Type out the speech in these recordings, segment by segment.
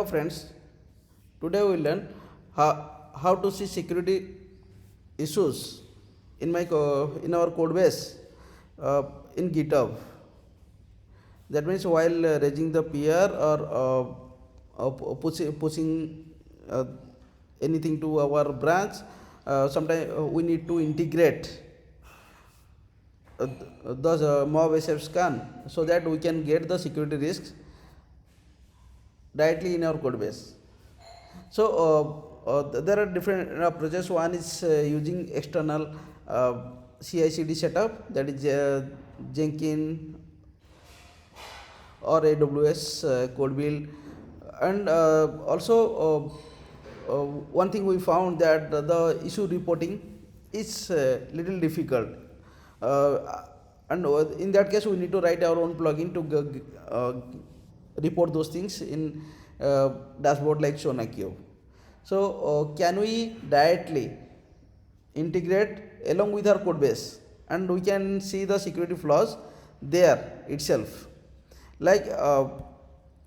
Hello friends, today we will learn how to see security issues in our code base in GitHub. That means while raising the PR or pushing uh, anything to our branch, sometimes we need to integrate the mob SF scan so that we can get the security risks directly in our code base. So there are different approaches. One is using external CI/CD setup, that is Jenkins or AWS code build, and also one thing we found that the issue reporting is little difficult, and in that case we need to write our own plugin to report those things in dashboard like SonarQube. So can we directly integrate along with our code base and we can see the security flaws there itself? Like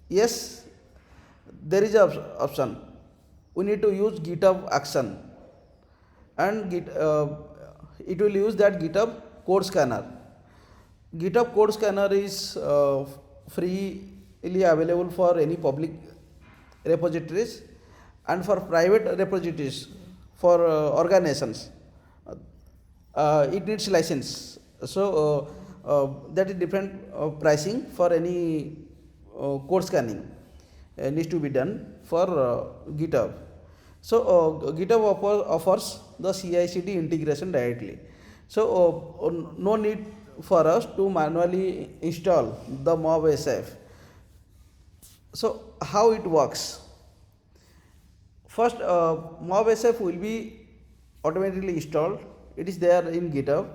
yes, there is a option. We need to use GitHub action, and it will use that GitHub code scanner. GitHub code scanner is freely available for any public repositories, and for private repositories for organizations it needs license. So that is different pricing for any code scanning needs to be done for GitHub. So GitHub offers the CI/CD integration directly. So no need for us to manually install the mob SF. So how it works? First, mob SF will be automatically installed. It is there in GitHub,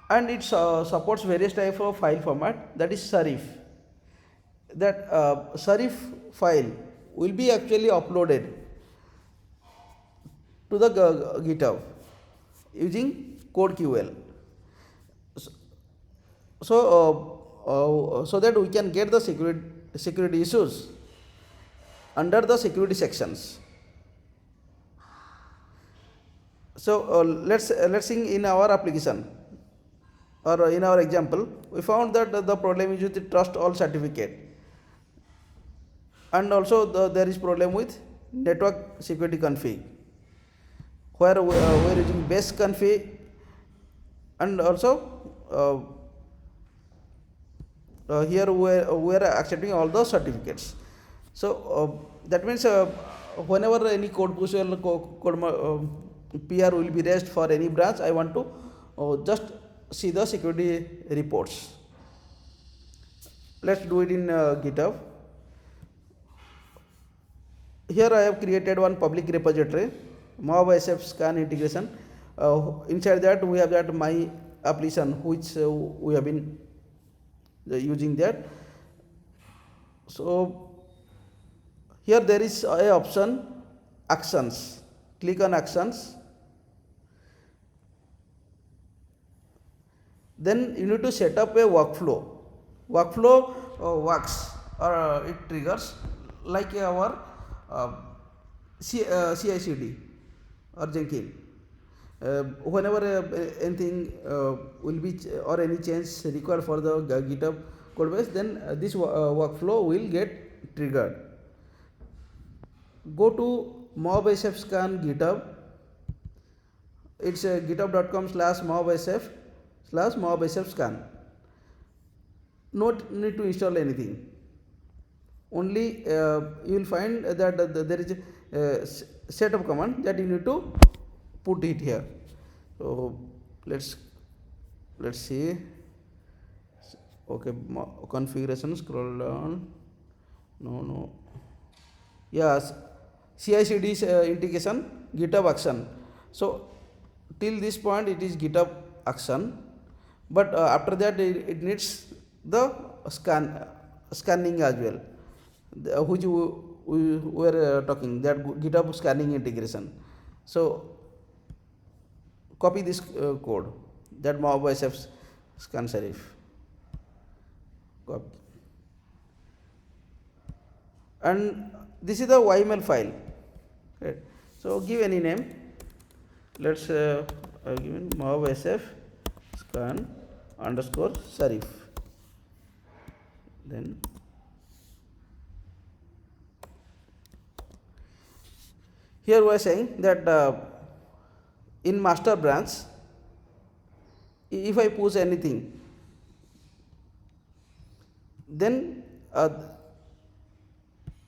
and it supports various types of file format, that is Sarif. That Sarif file will be actually uploaded to the GitHub using CodeQL. So that we can get the security issues under the security sections. So let's see in our application or in our example, we found that the problem is with the trust all certificate, and also there is problem with network security config, where we are using base config, and also here we are accepting all the certificates. So that means whenever any code push or PR will be raised for any branch, I want to just see the security reports. Let's do it in GitHub. Here I have created one public repository, mob SF scan integration. Inside that we have that my application, which we have been using that. So here there is a option actions. Click on actions. Then you need to set up a workflow. Workflow works or it triggers like our CI/CD or Jenkins. Whenever anything will be or any change required for the GitHub code base, then this workflow will get triggered. Go to mob SF scan GitHub. It's github.com/mobsf/mob SF scan. No need to install anything. Only you will find that there is a setup command that you need to put it here. So let's see. Okay, configuration, scroll down. No. Yes, CI/CD integration, GitHub action. So till this point it is GitHub action, but after that it needs the scanning as well, which we were talking, that GitHub scanning integration. So copy this code, that mob SF scan Sarif. Copy. and this is the YML file. Okay. So give any name. Let's I've given mob sf scan underscore serif. Then here we are saying that in master branch, if I push anything, then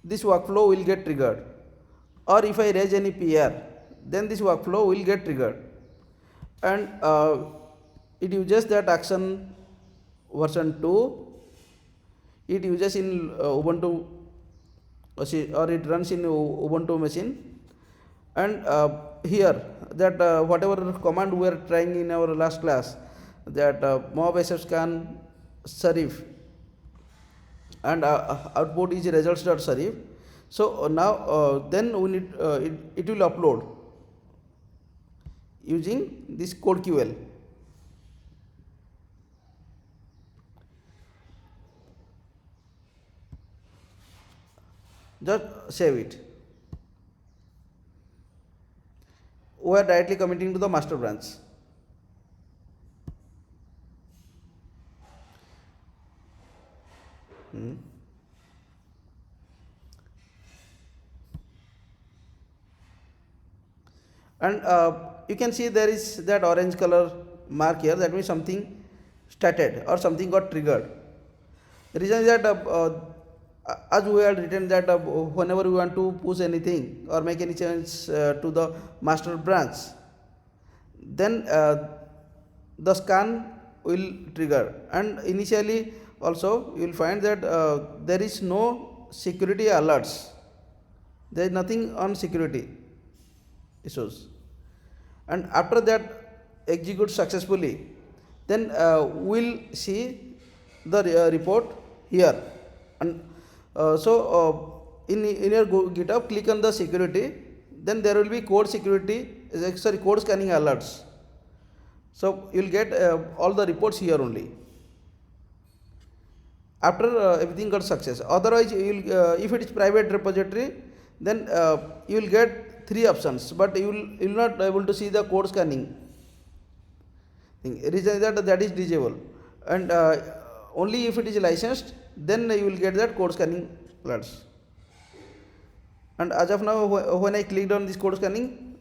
this workflow will get triggered, or if I raise any PR, then this workflow will get triggered, and it uses that action version 2. It uses in Ubuntu or it runs in Ubuntu machine, and here that whatever command we are trying in our last class, that mob sf scan serif, and output is results.serif. So now then we need it will upload using this CodeQL. Just save it. We are directly committing to the master branch. And you can see there is that orange color mark here, that means something started or something got triggered. The reason is that as we had written that whenever we want to push anything or make any change to the master branch, then the scan will trigger, and initially also you will find that there is no security alerts, there is nothing on security issues, and after that execute successfully, then we'll see the report here. And in your GitHub, click on the security, then there will be code security, code scanning alerts. So you will get all the reports here only after everything got success. Otherwise, you will if it is private repository, then you will get 3 options, but you will not able to see the code scanning thing. Reason is that is disabled, and only if it is licensed, then you will get that code scanning alerts. And as of now, when I clicked on this code scanning,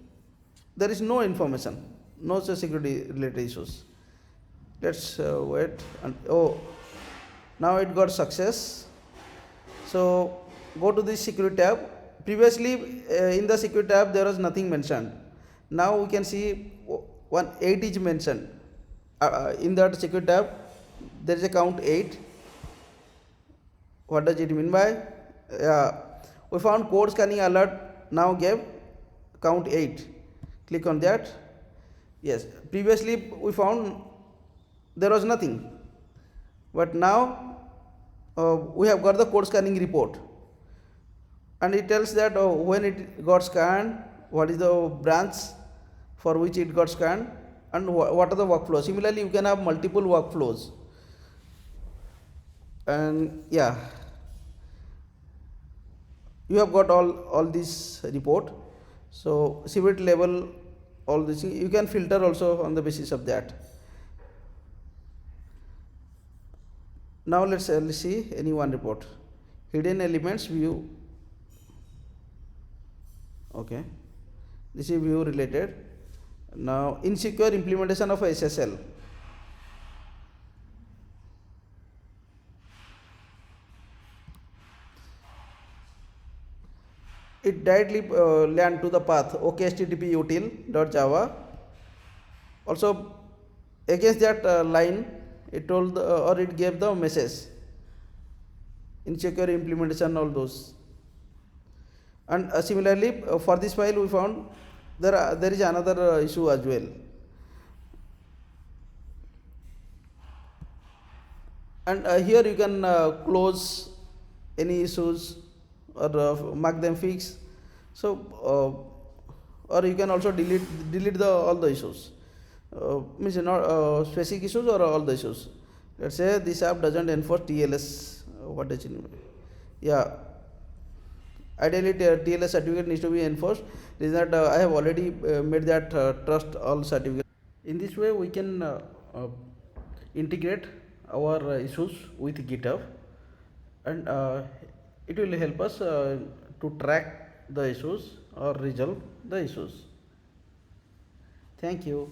there is no information, no security related issues. Let's wait, and now it got success. So go to this security tab. Previously in the security tab there was nothing mentioned. Now we can see 8 is mentioned. In that security tab there is a count 8. What does it mean by? We found code scanning alert now gave count 8. Click on that. Yes, previously we found there was nothing, but now we have got the code scanning report, and it tells that when it got scanned, what is the branch for which it got scanned, and what are the workflows. Similarly, you can have multiple workflows, and yeah, you have got all this report. So severity level, all this you can filter also on the basis of that. Now let's see any one report. Hidden elements view. Okay, this is view related. Now insecure implementation of SSL. It directly land to the path OKHTTP util.java. Also against that line, it told or it gave the message insecure implementation, all those. And similarly for this file we found there is another issue as well. And here you can close any issues or mark them fixed. So or you can also delete the all the issues, means not specific issues or all the issues. Let's say this app doesn't enforce TLS. What does it mean? Yeah, Ideally, TLS certificate needs to be enforced. Is that I have already made that trust all certificate. In this way, we can integrate our issues with GitHub, and it will help us to track the issues or resolve the issues. Thank you.